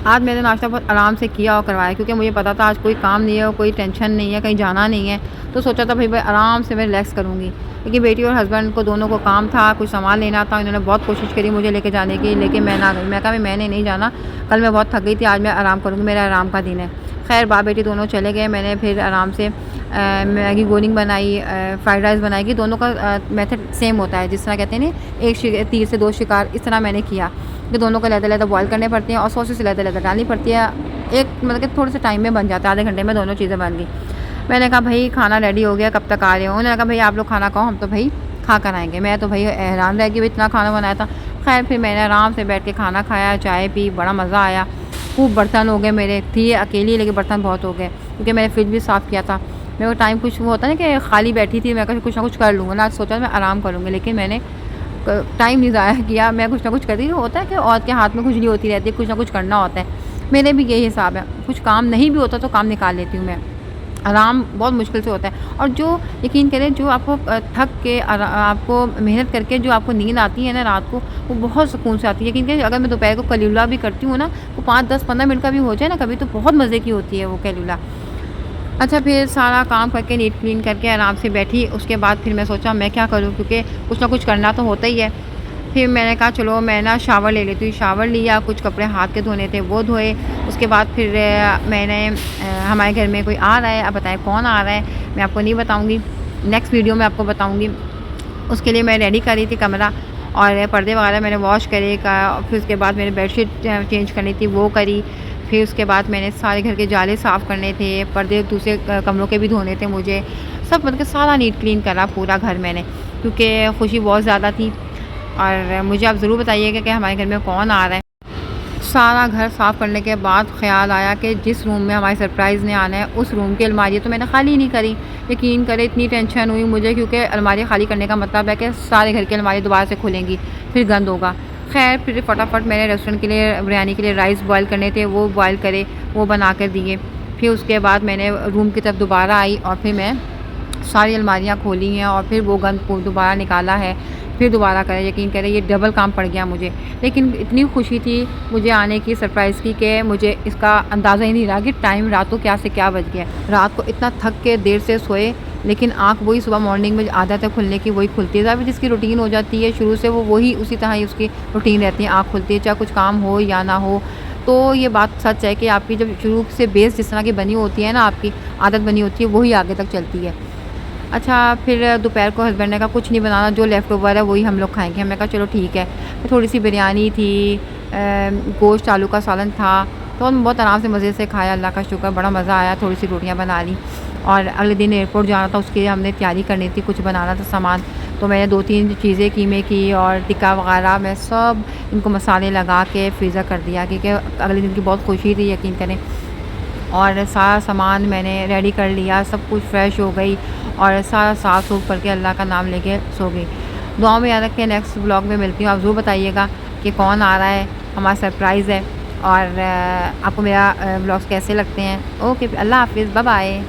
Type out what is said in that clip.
आज मैंने नाश्ता बहुत आराम से किया और करवाया, क्योंकि मुझे पता था आज कोई काम नहीं है और कोई टेंशन नहीं है, कहीं जाना नहीं है। तो सोचा था भाई आराम से मैं रिलैक्स करूँगी, क्योंकि बेटी और हस्बैंड को दोनों को काम था, कुछ सामान लेना था। इन्होंने बहुत कोशिश करी मुझे लेके जाने की, लेकिन मैं ना गई। मैं कहा मैंने नहीं जाना, कल मैं बहुत थक गई थी, आज मैं आराम करूँगी, मेरा आराम का दिन है। खैर बाप बेटी दोनों चले गए। मैंने फिर आराम से मैगी गोलिंग बनाई, फ्राइड राइस बनाई। दोनों का मेथड सेम होता है, जिस तरह कहते हैं ना एक तीर से दो शिकार, इस तरह मैंने किया कि दोनों को लहदा बॉयल करने पड़ती हैं और सॉसेस लहदा डालनी पड़ती है। एक मतलब कि थोड़े से टाइम में बन जाता है, आधे घंटे में दोनों चीज़ें बन गई। मैंने कहा भाई खाना रेडी हो गया, कब तक आ रहे हो? उन्होंने कहा भाई आप लोग खाना खाओ, हम तो भाई खा कर आएँगे। मैं तो भाई हैरान रह गई, इतना खाना बनाया था। खैर फिर मैंने आराम से बैठ के खाना खाया, चाय पी, बड़ा मज़ा आया। खूब बर्तन हो गए मेरे, थी अकेली लेकिन बर्तन बहुत हो गए, क्योंकि मैंने फ्रिज भी साफ़ किया था। मेरे को टाइम कुछ वो होता है ना कि खाली बैठी थी, मैं कहा कुछ ना कुछ कर लूँगा ना, आज सोचा मैं आराम करूँगी, लेकिन मैंने टाइम नहीं ज़ाया किया। मैं कुछ ना कुछ करती थी। होता है कि औरत के हाथ में खुजली होती रहती है, कुछ ना कुछ करना होता है। मेरे भी यही हिसाब है, कुछ काम नहीं भी होता तो काम निकाल लेती हूँ मैं। आराम बहुत मुश्किल से होता है। और जो यकीन करें जो आपको थक के आपको मेहनत करके जो आपको नींद आती है ना रात को, वो बहुत सुकून से आती है। यकीन करें अगर मैं दोपहर को कलीला भी करती हूँ ना, तो 5, 10, 15 मिनट का भी हो जाए ना कभी, तो बहुत मज़े की होती है वो कलीला। अच्छा फिर सारा काम करके नीट क्लीन करके आराम से बैठी। उसके बाद फिर मैं सोचा मैं क्या करूँ, क्योंकि कुछ ना कुछ करना तो होता ही है। फिर मैंने कहा चलो मैं ना शावर ले लेती हूँ। शावर लिया, कुछ कपड़े हाथ के धोने थे वो धोए। उसके बाद फिर मैंने हमारे घर में कोई आ रहा है, अब बताएं कौन आ रहा है मैं आपको नहीं बताऊँगी, नेक्स्ट वीडियो में आपको बताऊँगी। उसके लिए मैं रेडी कर रही थी कमरा, और पर्दे वगैरह मैंने वॉश करे का। फिर उसके बाद मैंने बेडशीट चेंज करनी थी, वो करी। फिर उसके बाद मैंने सारे घर के जाले साफ़ करने थे, पर्दे दूसरे कमरों के भी धोने थे मुझे। सब मतलब सारा नीट क्लीन करा पूरा घर मैंने, क्योंकि खुशी बहुत ज़्यादा थी। और मुझे आप ज़रूर बताइएगा कि हमारे घर में कौन आ रहा है। सारा घर साफ़ करने के बाद ख़्याल आया कि जिस रूम में हमारे सरप्राइज़ ने आना है, उस रूम की अलमारी तो मैंने खाली नहीं करी। यकीन करें इतनी टेंशन हुई मुझे, क्योंकि अलमारी खाली करने का मतलब है कि सारे घर की अलमारी दोबारा से खुलेंगी, फिर गंद होगा। खैर फिर फटाफट मैंने रेस्टोरेंट के लिए बिरयानी के लिए राइस बॉयल करने थे, वो बॉयल करे, वो बना कर दिए। फिर उसके बाद मैंने रूम की तरफ दोबारा आई और फिर मैं सारी अलमारियाँ खोली हैं और फिर वो गंद को दोबारा निकाला है, फिर दोबारा करें। यकीन करें ये डबल काम पड़ गया मुझे, लेकिन इतनी खुशी थी मुझे आने की सरप्राइज़ की कि मुझे इसका अंदाज़ा ही नहीं रहा कि टाइम रात को क्या से क्या बज गया। रात को इतना थक के देर से सोए, लेकिन आँख वही सुबह मॉर्निंग में आदत है खुलने की, वही खुलती है। जिसकी रूटीन हो जाती है शुरू से, वो वही उसी तरह ही उसकी रूटीन रहती है, आँख खुलती है चाहे कुछ काम हो या ना हो। तो ये बात सच है कि आपकी जब शुरू से बेस जिस तरह की बनी होती है ना, आपकी आदत बनी होती है, वही आगे तक चलती है। अच्छा फिर दोपहर को हस्बैंड ने कहा कुछ नहीं बनाना, जो लेफ़्ट ओवर है वही हम लोग खाएँगे। हमने कहा चलो ठीक है। फिर थोड़ी सी बिरयानी थी, गोश्त आलू का सालन था, तो हम बहुत आराम से मज़े से खाया, अल्लाह का शुक्र, बड़ा मज़ा आया। थोड़ी सी रोटियां बना ली, और अगले दिन एयरपोर्ट जाना था, उसके लिए हमने तैयारी करनी थी, कुछ बनाना था सामान। तो मैंने 2-3 चीज़ें कीमे की और टिक्का वगैरह, मैं सब इनको मसाले लगा के फ्रीज़र कर दिया, क्योंकि अगले दिन की बहुत खुशी थी यकीन करें। और सारा सामान मैंने रेडी कर लिया, सब कुछ फ्रेश हो गई और सारा साफ़ सूफ करके अल्लाह का नाम लेके सो गई। दुआ में याद रखें, नेक्स्ट व्लॉग में मिलती हूँ। आप ज़रूर बताइएगा कि कौन आ रहा है, हमारा सरप्राइज़ है। और आपको मेरा व्लॉग्स कैसे लगते हैं। ओके, अल्लाह हाफ़िज़, बाय बाय।